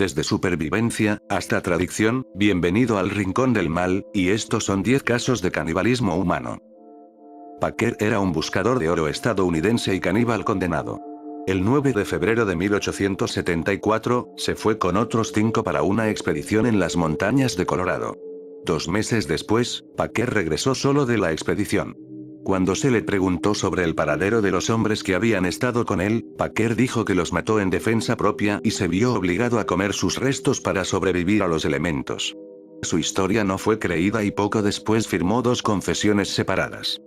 Desde supervivencia, hasta tradición, bienvenido al rincón del mal, y estos son 10 casos de canibalismo humano. Packer era un buscador de oro estadounidense y caníbal condenado. El 9 de febrero de 1874, se fue con otros 5 para una expedición en las montañas de Colorado. 2 meses después, Packer regresó solo de la expedición. Cuando se le preguntó sobre el paradero de los hombres que habían estado con él, Packer dijo que los mató en defensa propia y se vio obligado a comer sus restos para sobrevivir a los elementos. Su historia no fue creída y poco después firmó 2 confesiones separadas.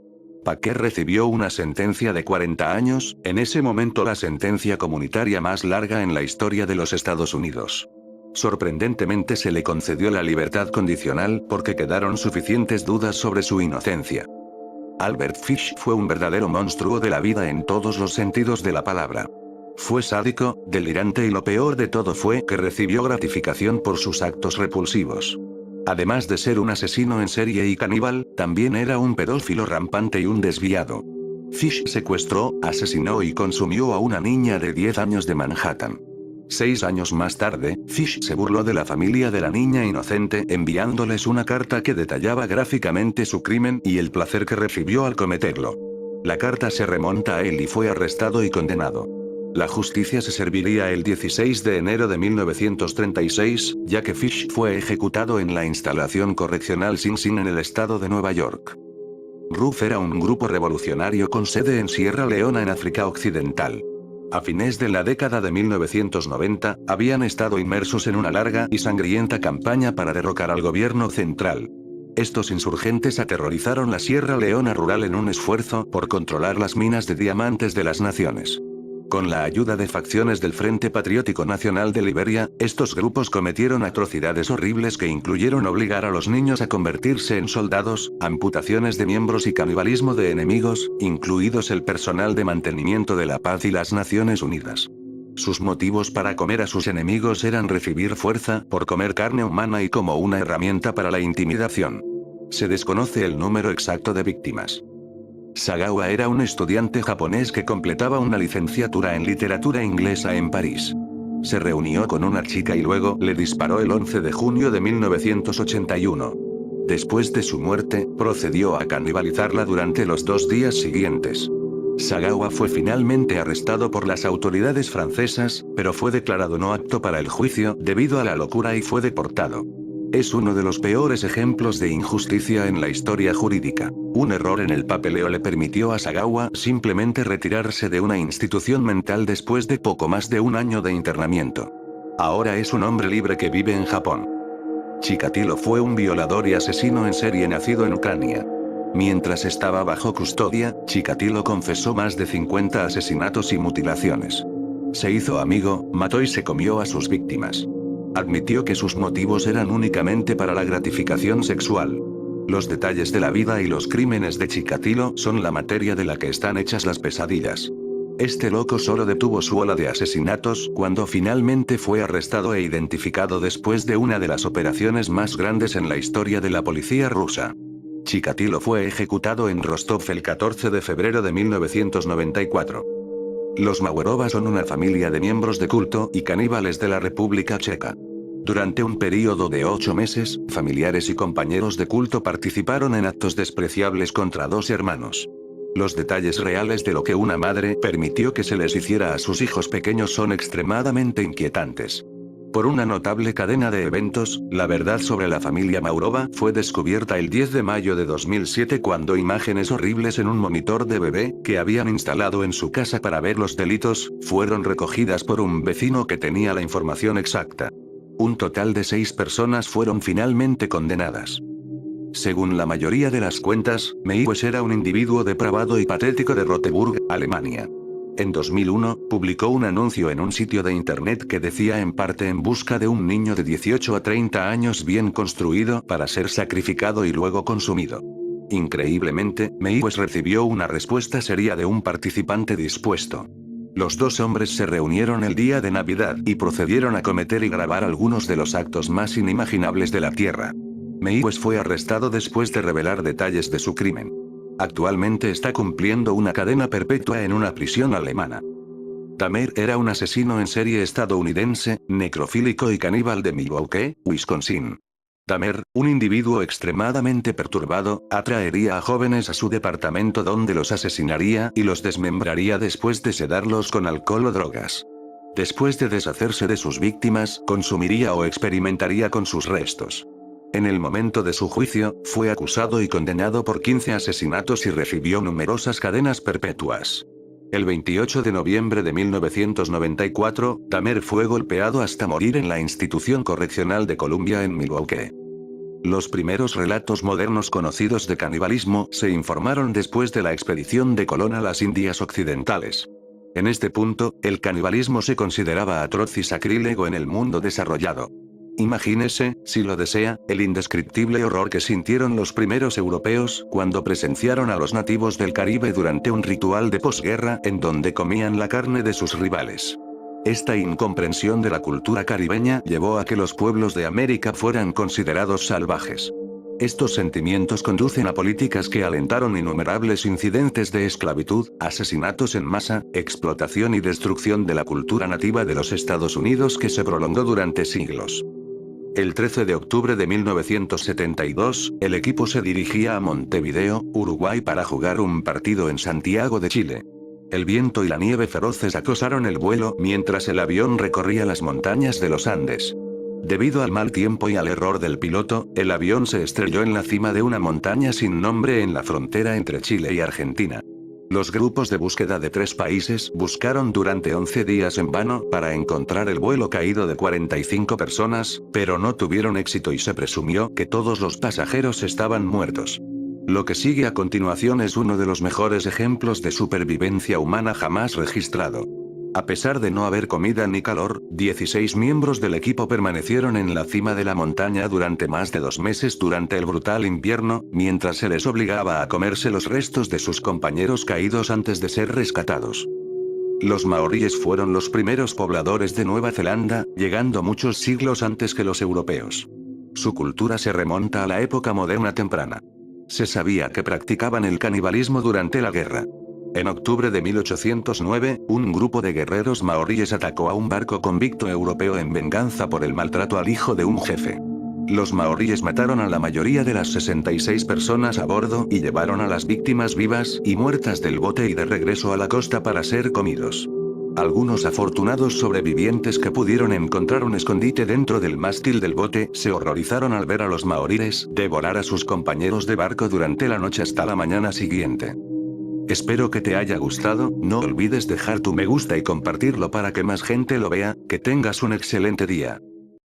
Packer recibió una sentencia de 40 años, en ese momento la sentencia comunitaria más larga en la historia de los Estados Unidos. Sorprendentemente se le concedió la libertad condicional porque quedaron suficientes dudas sobre su inocencia. Albert Fish fue un verdadero monstruo de la vida en todos los sentidos de la palabra. Fue sádico, delirante y lo peor de todo fue que recibió gratificación por sus actos repulsivos. Además de ser un asesino en serie y caníbal, también era un pedófilo rampante y un desviado. Fish secuestró, asesinó y consumió a una niña de 10 años de Manhattan. 6 años más tarde, Fish se burló de la familia de la niña inocente enviándoles una carta que detallaba gráficamente su crimen y el placer que recibió al cometerlo. La carta se remonta a él y fue arrestado y condenado. La justicia se serviría el 16 de enero de 1936, ya que Fish fue ejecutado en la instalación correccional Sing Sing en el estado de Nueva York. RUF era un grupo revolucionario con sede en Sierra Leona en África Occidental. A fines de la década de 1990, habían estado inmersos en una larga y sangrienta campaña para derrocar al gobierno central. Estos insurgentes aterrorizaron la Sierra Leona rural en un esfuerzo por controlar las minas de diamantes de las naciones. Con la ayuda de facciones del Frente Patriótico Nacional de Liberia, estos grupos cometieron atrocidades horribles que incluyeron obligar a los niños a convertirse en soldados, amputaciones de miembros y canibalismo de enemigos, incluidos el personal de mantenimiento de la paz y las Naciones Unidas. Sus motivos para comer a sus enemigos eran recibir fuerza por comer carne humana y como una herramienta para la intimidación. Se desconoce el número exacto de víctimas. Sagawa era un estudiante japonés que completaba una licenciatura en literatura inglesa en París. Se reunió con una chica y luego le disparó el 11 de junio de 1981. Después de su muerte, procedió a canibalizarla durante los 2 días siguientes. Sagawa fue finalmente arrestado por las autoridades francesas, pero fue declarado no apto para el juicio debido a la locura y fue deportado. Es uno de los peores ejemplos de injusticia en la historia jurídica. Un error en el papeleo le permitió a Sagawa simplemente retirarse de una institución mental después de poco más de 1 año de internamiento. Ahora es un hombre libre que vive en Japón. Chikatilo fue un violador y asesino en serie nacido en Ucrania. Mientras estaba bajo custodia, Chikatilo confesó más de 50 asesinatos y mutilaciones. Se hizo amigo, mató y se comió a sus víctimas. Admitió que sus motivos eran únicamente para la gratificación sexual. Los detalles de la vida y los crímenes de Chikatilo son la materia de la que están hechas las pesadillas. Este loco solo detuvo su ola de asesinatos cuando finalmente fue arrestado e identificado después de una de las operaciones más grandes en la historia de la policía rusa. Chikatilo fue ejecutado en Rostov el 14 de febrero de 1994. Los Mawerova son una familia de miembros de culto y caníbales de la República Checa. Durante un período de 8 meses, familiares y compañeros de culto participaron en actos despreciables contra 2 hermanos. Los detalles reales de lo que una madre permitió que se les hiciera a sus hijos pequeños son extremadamente inquietantes. Por una notable cadena de eventos, la verdad sobre la familia Maurova fue descubierta el 10 de mayo de 2007 cuando imágenes horribles en un monitor de bebé, que habían instalado en su casa para ver los delitos, fueron recogidas por un vecino que tenía la información exacta. Un total de 6 personas fueron finalmente condenadas. Según la mayoría de las cuentas, Meiwes era un individuo depravado y patético de Rotenburg, Alemania. En 2001, publicó un anuncio en un sitio de internet que decía en parte en busca de un niño de 18 a 30 años bien construido para ser sacrificado y luego consumido. Increíblemente, Meiwes recibió una respuesta seria de un participante dispuesto. Los 2 hombres se reunieron el día de Navidad y procedieron a cometer y grabar algunos de los actos más inimaginables de la Tierra. Meiwes fue arrestado después de revelar detalles de su crimen. Actualmente está cumpliendo una cadena perpetua en una prisión alemana. Dahmer era un asesino en serie estadounidense, necrofílico y caníbal de Milwaukee, Wisconsin. Dahmer, un individuo extremadamente perturbado, atraería a jóvenes a su departamento donde los asesinaría y los desmembraría después de sedarlos con alcohol o drogas. Después de deshacerse de sus víctimas, consumiría o experimentaría con sus restos. En el momento de su juicio, fue acusado y condenado por 15 asesinatos y recibió numerosas cadenas perpetuas. El 28 de noviembre de 1994, Dahmer fue golpeado hasta morir en la institución correccional de Columbia en Milwaukee. Los primeros relatos modernos conocidos de canibalismo se informaron después de la expedición de Colón a las Indias Occidentales. En este punto, el canibalismo se consideraba atroz y sacrílego en el mundo desarrollado. Imagínese, si lo desea, el indescriptible horror que sintieron los primeros europeos cuando presenciaron a los nativos del Caribe durante un ritual de posguerra en donde comían la carne de sus rivales. Esta incomprensión de la cultura caribeña llevó a que los pueblos de América fueran considerados salvajes. Estos sentimientos conducen a políticas que alentaron innumerables incidentes de esclavitud, asesinatos en masa, explotación y destrucción de la cultura nativa de los Estados Unidos que se prolongó durante siglos. El 13 de octubre de 1972, el equipo se dirigía a Montevideo, Uruguay para jugar un partido en Santiago de Chile. El viento y la nieve feroces acosaron el vuelo mientras el avión recorría las montañas de los Andes. Debido al mal tiempo y al error del piloto, el avión se estrelló en la cima de una montaña sin nombre en la frontera entre Chile y Argentina. Los grupos de búsqueda de 3 países buscaron durante 11 días en vano para encontrar el vuelo caído de 45 personas, pero no tuvieron éxito y se presumió que todos los pasajeros estaban muertos. Lo que sigue a continuación es uno de los mejores ejemplos de supervivencia humana jamás registrado. A pesar de no haber comida ni calor, 16 miembros del equipo permanecieron en la cima de la montaña durante más de 2 meses durante el brutal invierno, mientras se les obligaba a comerse los restos de sus compañeros caídos antes de ser rescatados. Los maoríes fueron los primeros pobladores de Nueva Zelanda, llegando muchos siglos antes que los europeos. Su cultura se remonta a la época moderna temprana. Se sabía que practicaban el canibalismo durante la guerra. En octubre de 1809, un grupo de guerreros maoríes atacó a un barco convicto europeo en venganza por el maltrato al hijo de un jefe. Los maoríes mataron a la mayoría de las 66 personas a bordo y llevaron a las víctimas vivas y muertas del bote y de regreso a la costa para ser comidos. Algunos afortunados sobrevivientes que pudieron encontrar un escondite dentro del mástil del bote se horrorizaron al ver a los maoríes devorar a sus compañeros de barco durante la noche hasta la mañana siguiente. Espero que te haya gustado, no olvides dejar tu me gusta y compartirlo para que más gente lo vea, que tengas un excelente día.